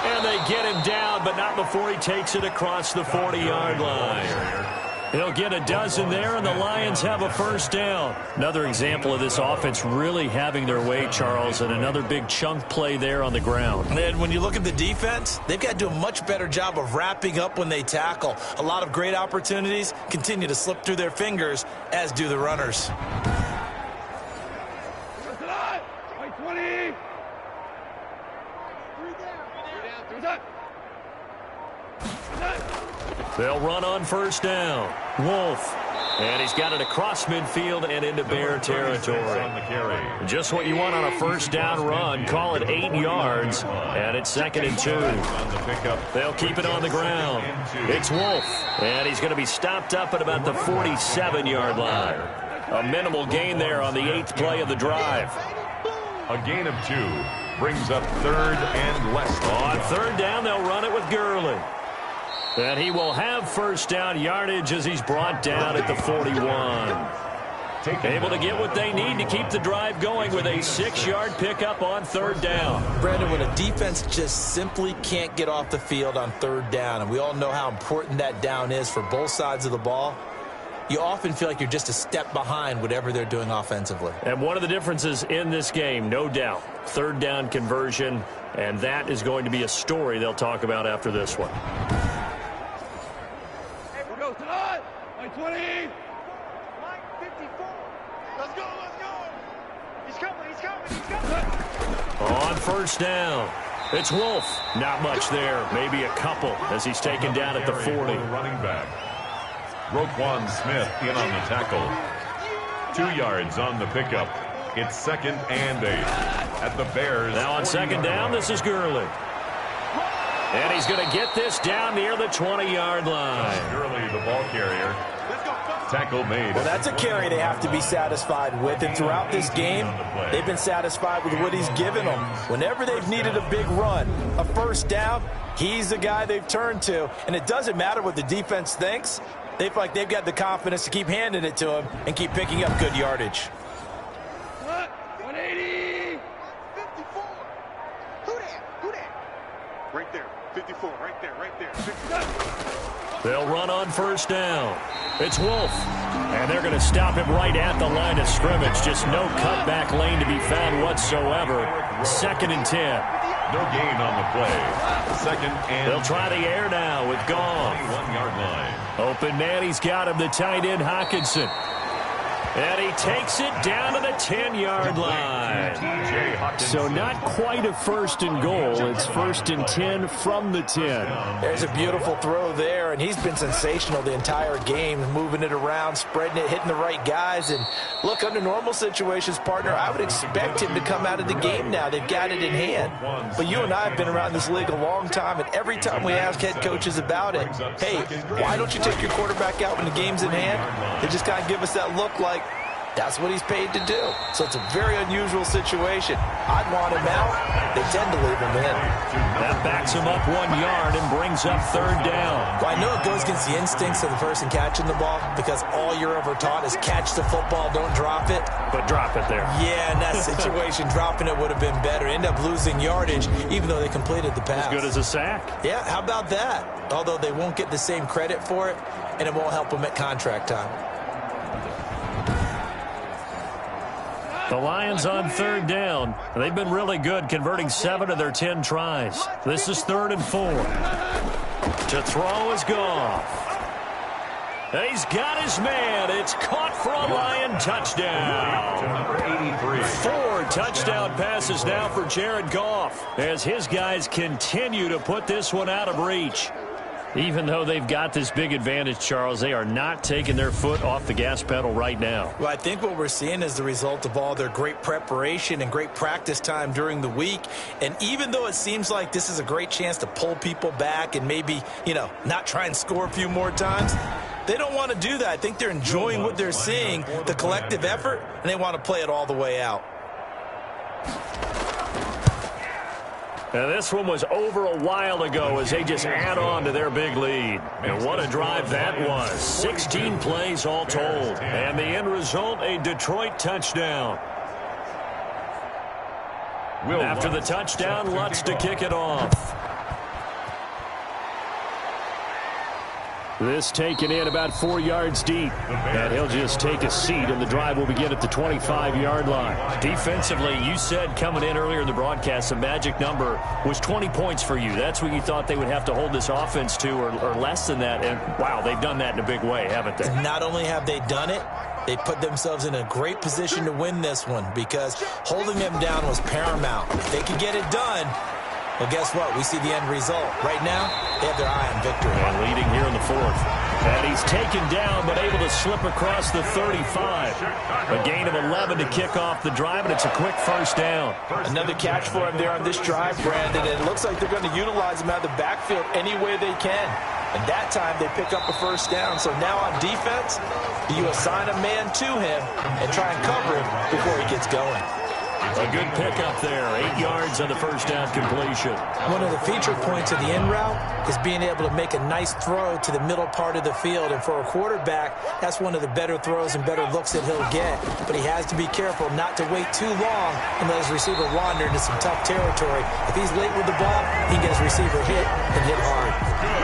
And they get him down, but not before he takes it across the 40-yard line. He'll get a dozen there, and the Lions have a 1st down. Another example of this offense really having their way, Charles, and another big chunk play there on the ground. And when you look at the defense, they've got to do a much better job of wrapping up when they tackle. A lot of great opportunities continue to slip through their fingers, as do the runners. They'll run on 1st down. Wolf. And he's got it across midfield and into Bear territory. Just what you want on a 1st down run. Call it 8 yards. And it's 2nd and 2. They'll keep it on the ground. It's Wolf. And he's going to be stopped up at about the 47-yard line. A minimal gain there on the 8th play of the drive. A gain of 2 brings up 3rd and less. On 3rd down, they'll run it with Gurley. And he will have 1st down yardage as he's brought down at the 41. Able to get what they need to keep the drive going with a 6-yard pickup on third down. Brandon, when a defense just simply can't get off the field on third down, and we all know how important that down is for both sides of the ball, you often feel like you're just a step behind whatever they're doing offensively. And one of the differences in this game, no doubt, third down conversion, and that is going to be a story they'll talk about after this one. Hey, we're going to line 20. Line 54. Let's go. He's coming. On first down, it's Wolf. Not much there, maybe a couple as he's taken down at the 40. Running back. Roquan Smith in on the tackle. 2 yards on the pickup. It's 2nd and 8 at the Bears. Now on second down, this is Gurley. And he's going to get this down near the 20-yard line. Gurley, the ball carrier. Tackle made. Well, that's a carry they have to be satisfied with. And throughout this game, they've been satisfied with what he's given them. Whenever they've needed a big run, a first down, he's the guy they've turned to. And it doesn't matter what the defense thinks. They feel like they've got the confidence to keep handing it to him and keep picking up good yardage. 180. 54. Who that? Right there. 54. Right there. 54. They'll run on first down. It's Wolf. And they're going to stop him right at the line of scrimmage. Just no cutback lane to be found whatsoever. 2nd and 10. No gain on the play. 2nd and They'll try the air now with Goff. 21-yard line. Open man, he's got him, the tight end Hockenson. And he takes it down to the 10-yard line. So not quite a 1st and goal. It's 1st and 10 from the 10. There's a beautiful throw there, and he's been sensational the entire game, moving it around, spreading it, hitting the right guys. And look, under normal situations, partner, I would expect him to come out of the game now. They've got it in hand. But you and I have been around this league a long time, and every time we ask head coaches about it, hey, why don't you take your quarterback out when the game's in hand? They just kind of give us that look like, that's what he's paid to do. So it's a very unusual situation. I'd want him out. They tend to leave him in. That backs him up 1 yard and brings up third down. Well, I know it goes against the instincts of the person catching the ball because all you're ever taught is catch the football, don't drop it. But drop it there. Yeah, in that situation, dropping it would have been better. End up losing yardage even though they completed the pass. As good as a sack. Yeah, how about that? Although they won't get the same credit for it, and it won't help them at contract time. The Lions on third down. They've been really good, converting 7 of their 10 tries. This is 3rd and 4. To throw is Goff. He's got his man. It's caught for a Lion touchdown. To number 83. 4 touchdown passes now for Jared Goff as his guys continue to put this one out of reach. Even though they've got this big advantage, Charles, they are not taking their foot off the gas pedal right now. Well, I think what we're seeing is the result of all their great preparation and great practice time during the week. And even though it seems like this is a great chance to pull people back and maybe, not try and score a few more times, they don't want to do that. I think they're enjoying what they're seeing, the collective effort, and they want to play it all the way out. Now, this one was over a while ago as they just add on to their big lead. And what a drive that was. 16 plays all told. And the end result, a Detroit touchdown. After the touchdown, Lutz to kick it off. This taken in about 4 yards deep. And he'll just take a seat, and the drive will begin at the 25-yard line. Defensively, you said coming in earlier in the broadcast, the magic number was 20 points for you. That's what you thought they would have to hold this offense to, or less than that. And, wow, they've done that in a big way, haven't they? Not only have they done it, they put themselves in a great position to win this one because holding them down was paramount. If they could get it done, well, guess what? We see the end result. Right now, they have their eye on victory. And leading here in the 4th. And he's taken down, but able to slip across the 35. A gain of 11 to kick off the drive, and it's a quick first down. Another catch for him there on this drive, Brandon. And it looks like they're going to utilize him out of the backfield any way they can. And that time, they pick up a first down. So now on defense, you assign a man to him and try and cover him before he gets going. A good pickup there. 8 yards on the first down completion. One of the feature points of the in route is being able to make a nice throw to the middle part of the field. And for a quarterback, that's one of the better throws and better looks that he'll get. But he has to be careful not to wait too long and let his receiver wander into some tough territory. If he's late with the ball, he can get his receiver hit and hit hard.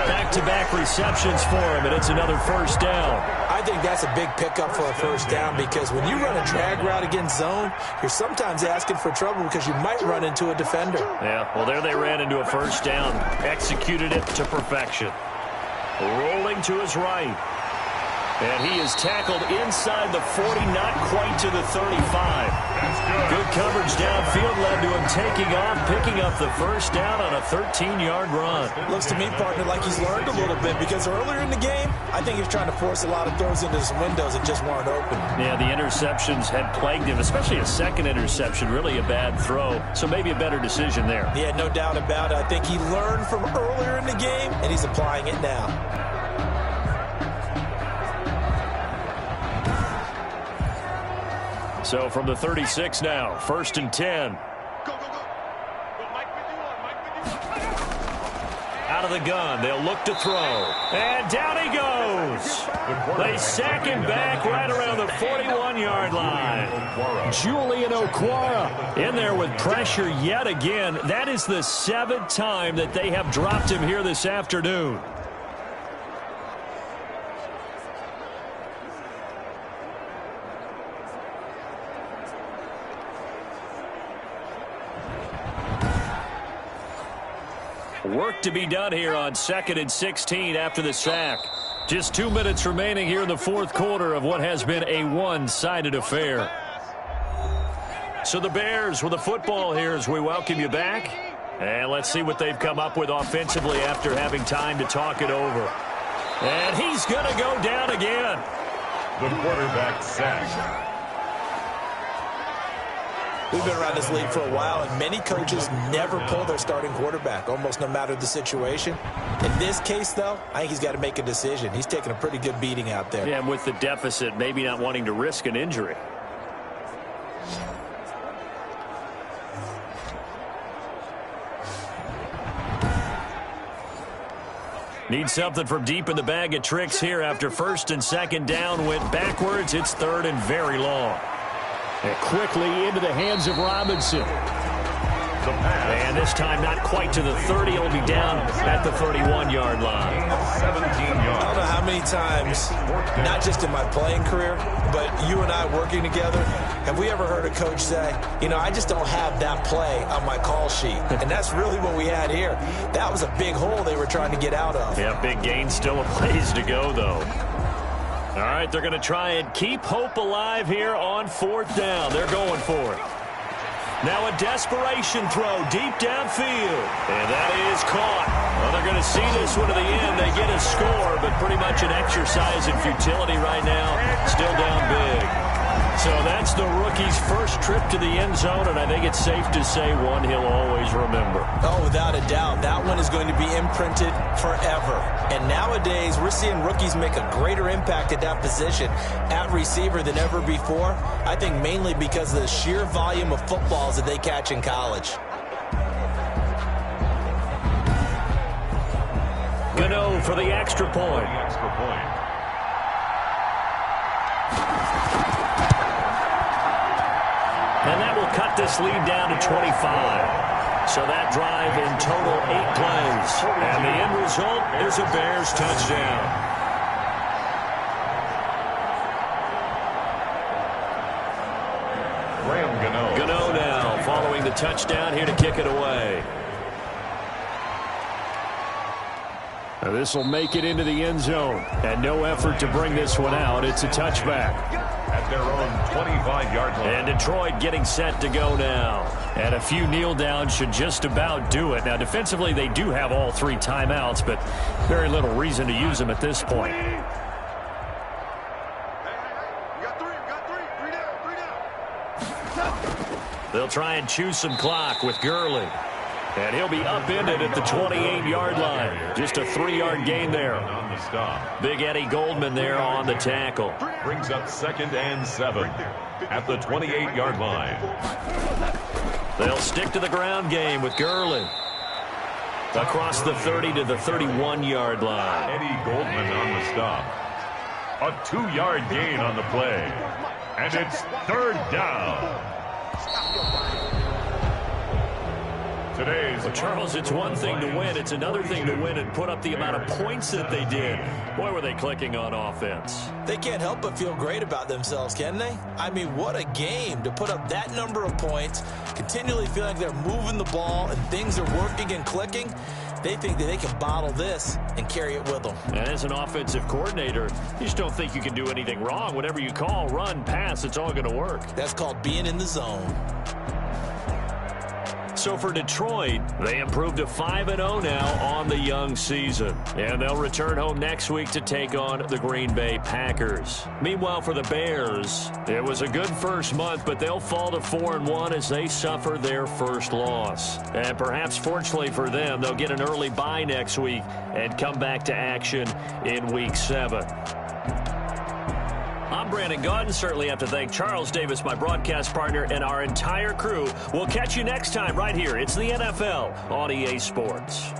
Back-to-back receptions for him, and it's another first down. I think that's a big pickup for a first down because when you run a drag route against zone, you're sometimes asking for trouble because you might run into a defender. Yeah, well, there they ran into a first down. Executed it to perfection. Rolling to his right. And he is tackled inside the 40, not quite to the 35. Good coverage downfield led to him taking off, picking up the first down on a 13-yard run. Looks to me, partner, like he's learned a little bit because earlier in the game, I think he was trying to force a lot of throws into some windows that just weren't open. Yeah, the interceptions had plagued him, especially a second interception, really a bad throw. So maybe a better decision there. Yeah, no doubt about it. I think he learned from earlier in the game, and he's applying it now. So from the 36 now, 1st and 10. Go, go, go. Go, Mike 51. Out of the gun, they'll look to throw. And down he goes. They sack him back right around the 41-yard line. Julian Okwara in there with pressure yet again. That is the 7th time that they have dropped him here this afternoon. Work to be done here on 2nd and 16 after the sack. Just 2 minutes remaining here in the fourth quarter of what has been a one-sided affair. So the Bears with the football here as we welcome you back. And let's see what they've come up with offensively after having time to talk it over. And he's going to go down again. The quarterback sack. We've been around this league for a while, and many coaches never pull their starting quarterback, almost no matter the situation. In this case, though, I think he's got to make a decision. He's taking a pretty good beating out there. Yeah, and with the deficit, maybe not wanting to risk an injury. Need something from deep in the bag of tricks here after 1st and 2nd down went backwards. It's 3rd and very long. And quickly into the hands of Robinson. And this time not quite to the 30. He'll be down at the 31-yard line. 17 yards. I don't know how many times, not just in my playing career, but you and I working together, have we ever heard a coach say, you know, I just don't have that play on my call sheet. And that's really what we had here. That was a big hole they were trying to get out of. Yeah, big gain, still a ways to go, though. All right, they're going to try and keep hope alive here on 4th down. They're going for it. Now a desperation throw deep downfield. And that is caught. Well, they're going to see this one to the end. They get a score, but pretty much an exercise in futility right now. Still down big. So that's the rookie's first trip to the end zone, and I think it's safe to say one he'll always remember. Oh, without a doubt. That one is going to be imprinted forever. And nowadays, we're seeing rookies make a greater impact at that position at receiver than ever before. I think mainly because of the sheer volume of footballs that they catch in college. Gano for the extra point. And that will cut this lead down to 25. So that drive in total 8 plays. And the end result is a Bears touchdown. Gano now following the touchdown here to kick it away. Now this will make it into the end zone. And no effort to bring this one out. It's a touchback. At their own 25-yard line. And Detroit getting set to go now. And a few kneel downs should just about do it. Now, defensively, they do have all 3 timeouts, but very little reason to use them at this point. You got 3. You got 3. 3 down. They'll try and chew some clock with Gurley. And he'll be upended at the 28-yard line. Just a 3-yard gain there. On the stop. Big Eddie Goldman there on the tackle. Brings up 2nd and 7. at the 28-yard line. They'll stick to the ground game with Gurley. Across the 30 to the 31-yard line. Eddie Goldman on the stop. A 2-yard gain on the play. And it's third down. Well, Charles, it's one thing to win. It's another thing to win and put up the amount of points that they did. Boy, were they clicking on offense. They can't help but feel great about themselves, can they? I mean, what a game to put up that number of points, continually feeling like they're moving the ball and things are working and clicking. They think that they can bottle this and carry it with them. And as an offensive coordinator, you just don't think you can do anything wrong. Whatever you call, run, pass, it's all going to work. That's called being in the zone. So for Detroit, they improved to 5-0 now on the young season. And they'll return home next week to take on the Green Bay Packers. Meanwhile, for the Bears, it was a good first month, but they'll fall to 4-1 as they suffer their first loss. And perhaps fortunately for them, they'll get an early bye next week and come back to action in Week 7. I'm Brandon Gaudin. Certainly have to thank Charles Davis, my broadcast partner, and our entire crew. We'll catch you next time right here. It's the NFL on EA Sports.